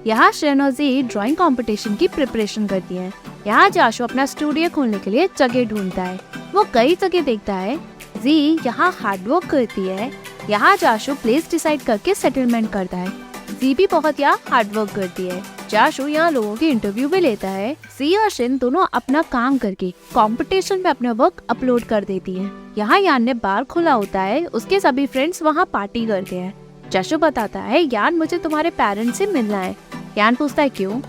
यहाँ शेन और जी drawing competition की प्रिपरेशन करती हैं। यहाँ जाशु अपना स्टूडियो खोलने के लिए जगह ढूंढता है। वो कई जगह देखता है। जी यहाँ हार्डवर्क करती है। यहाँ जाशु प्लेस डिसाइड करके सेटलमेंट करता है। जी भी बहुत यहाँ हार्डवर्क करती है। जाशु यहाँ लोगों के इंटरव्यू भी लेता है। जी और शिन दोनों अपना काम करके कंपटीशन में अपना वर्क अपलोड कर देती हैं। यहाँ यान ने बार खोला होता है। उसके सभी फ्रेंड्स वहाँ पार्टी करते हैं। जाशु बताता है, यान मुझे तुम्हारे पेरेंट्स से मिलना है। यान पूछता है क्यों?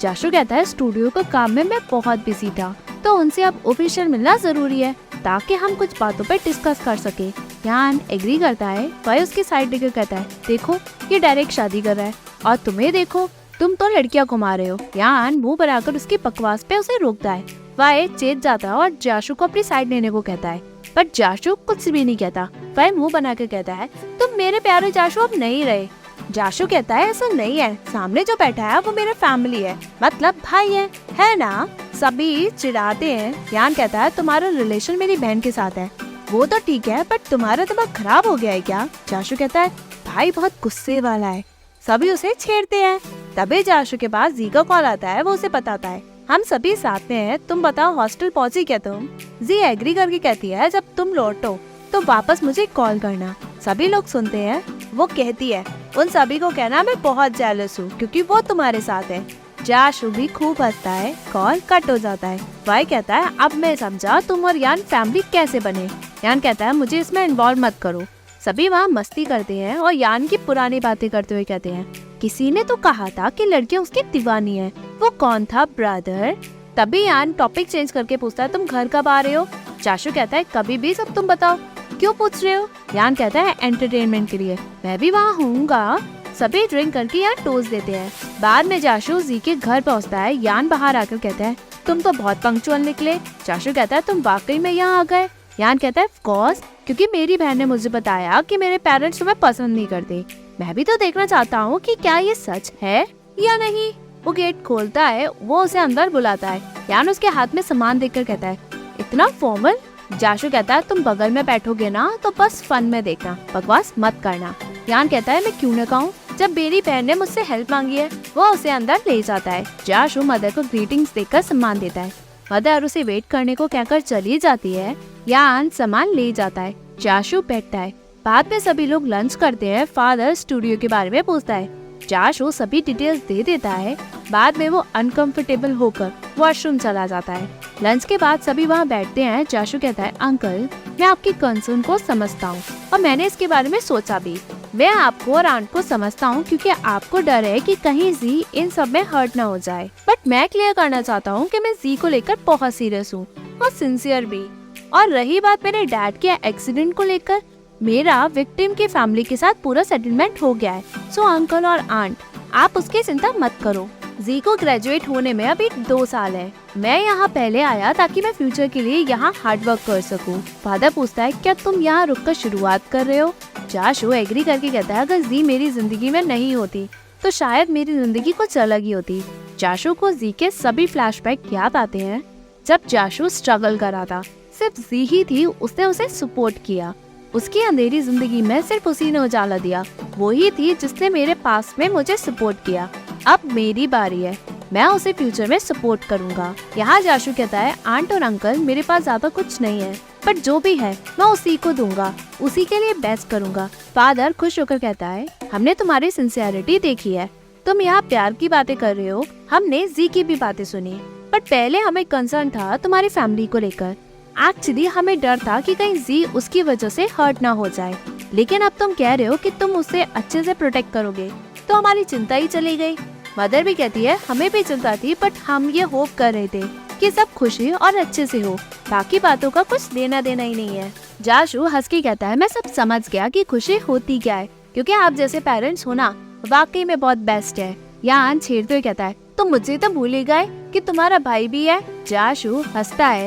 जाशु कहता है, स्टूडियो के काम में मैं बहुत बिजी था, तो उनसे अब ऑफिशियल मिलना जरूरी है ताकि हम कुछ बातों पर डिस्कस कर सके। यान एग्री करता है। वह उसकी साइड लेकर कहता है, देखो ये डायरेक्ट शादी कर रहा है और तुम्हें देखो, तुम तो लड़कियां घुमा रहे हो। यान मुंह बनाकर उसकी बकवास पे उसे रोकता है। वह चेत जाता है और जाशु को अपनी साइड लेने को कहता है, पर जाशु कुछ भी नहीं कहता। वह मुंह बनाकर कहता है, तुम मेरे प्यारे जाशु अब नहीं रहे। जाशु कहता है, ऐसा नहीं है, सामने जो बैठा है वो मेरे फैमिली है, मतलब भाई है ना? सभी चिढ़ाते हैं। यान कहता है, तुम्हारा रिलेशन मेरी बहन के साथ है। वो तो ठीक है, पर तुम्हारा दिमाग खराब हो गया है क्या? जाशु कहता है, भाई बहुत गुस्से वाला है। सभी उसे छेड़ते हैं। तभी जाशु के पास जी का कॉल आता है। वो उसे बताता है, हम सभी साथ में हैं, तुम बताओ हॉस्टल पहुंची क्या तुम? जी एग्री करके कहती है, जब तुम लौटो तो वापस मुझे कॉल करना। सभी लोग सुनते हैं। वो कहती है, उन सभी को कहना मैं बहुत जेलस हूँ क्योंकि वो तुम्हारे साथ है। जाशु भी खूब हंसता है। कॉल कट हो जाता है। वाई कहता है, अब मैं समझा तुम और यान फैमिली कैसे बने। यान कहता है, मुझे इसमें इन्वॉल्व मत करो। सभी वहाँ मस्ती करते हैं और यान की पुरानी बातें करते हुए कहते हैं, किसी ने तो कहा था कि लड़कियां उसकी दीवानी है। वो कौन था ब्रदर? तभी यान टॉपिक चेंज करके पूछता है, तुम घर कब आ रहे हो? जाशु कहता है, कभी भी, सब तुम बताओ, क्यों पूछ रहे हो? यान कहता है, एंटरटेनमेंट के लिए, मैं भी वहाँ होऊंगा। सभी ड्रिंक करके यान टोस्ट देते हैं। बाद में जाशु जी के घर पहुँचता है। यान बाहर आकर कहता है, तुम तो बहुत पंक्चुअल निकले। जाशु कहता है, तुम वाकई में यहाँ आ गए? यान कहता है, ऑफ कोर्स, क्योंकि मेरी बहन ने मुझे बताया कि मेरे पेरेंट्स तुम्हें पसंद नहीं करते। मैं भी तो देखना चाहता हूँ कि क्या ये सच है या नहीं। वो गेट खोलता है। वो उसे अंदर बुलाता है। यान उसके हाथ में सामान देखकर कहता है, इतना फॉर्मल? जाशु कहता है, तुम बगल में बैठोगे ना तो बस फन में देखना, बकवास मत करना। यान कहता है, मैं क्यों न कहूँ, जब मेरी बहन ने मुझसे हेल्प मांगी है। वो उसे अंदर ले जाता है। जाशु मदर को ग्रीटिंग्स देकर सम्मान देता है। मदर उसे वेट करने को कहकर चली जाती है। यान सामान ले जाता है। जाशु बैठता है। बाद में सभी लोग लंच करते हैं। फादर स्टूडियो के बारे में पूछता है। जाशु सभी डिटेल्स दे देता है। बाद में वो अनकंफर्टेबल होकर वॉशरूम चला जाता है। लंच के बाद सभी वहाँ बैठते हैं। जाशु कहता है, अंकल, मैं आपकी कंसर्न को समझता हूँ और मैंने इसके बारे में सोचा भी। मैं आपको और आंट को समझता हूँ क्योंकि आपको डर है कि कहीं जी इन सब में हर्ट न हो जाए। बट मैं क्लियर करना चाहता हूँ कि मैं जी को लेकर बहुत सीरियस हूँ और सिंसियर भी। और रही बात मेरे डैड के एक्सीडेंट को लेकर, मेरा विक्टिम की फैमिली के साथ पूरा सेटलमेंट हो गया है। सो अंकल और आंट, आप उसकी चिंता मत करो। जी को ग्रेजुएट होने में अभी 2 साल है। मैं यहाँ पहले आया ताकि मैं फ्यूचर के लिए यहाँ हार्ड वर्क कर सकूँ। फादर पूछता है, क्या तुम यहाँ रुककर शुरुआत कर रहे हो? जाशु एग्री करके कहता है, अगर जी मेरी जिंदगी में नहीं होती तो शायद मेरी जिंदगी कुछ अलग ही होती। जाशु को जी के सभी फ्लैशबैक याद आते हैं। जब जाशु स्ट्रगल कर रहा था, सिर्फ जी ही थी उसने उसे सपोर्ट किया। उसकी अंधेरी जिंदगी में सिर्फ उसी ने उजाला दिया। वो ही थी जिसने मेरे पास में मुझे सपोर्ट किया। अब मेरी बारी है, मैं उसे फ्यूचर में सपोर्ट करूंगा। यहाँ जाशु कहता है, आंट और अंकल, मेरे पास ज्यादा कुछ नहीं है, पर जो भी है मैं उसी को दूंगा, उसी के लिए बेस्ट करूंगा। फादर खुश होकर कहता है, हमने तुम्हारी सिंसियरिटी देखी है। तुम यहाँ प्यार की बातें कर रहे हो, हमने जी की भी बातें सुनी, बट पहले हमें कंसर्न था तुम्हारी फैमिली को लेकर। एक्चुअली हमें डर था कि कहीं जी उसकी वजह से हर्ट ना हो जाए, लेकिन अब तुम कह रहे हो कि तुम उसे अच्छे से प्रोटेक्ट करोगे, तो हमारी चिंता ही चली गई। मदर भी कहती है, हमें भी चिंता थी, बट हम ये होप कर रहे थे कि सब खुशी और अच्छे से हो, बाकी बातों का कुछ लेना देना ही नहीं है। जाशु हंस के कहता है, मैं सब समझ गया कि खुशी होती क्या है, क्योंकि आप जैसे पेरेंट्स होना वाकई में बहुत बेस्ट है। यान छेड़ते हुए कहता है, तुम मुझे तो भूल ही गए कि तुम्हारा भाई भी है। जाशु हंसता है।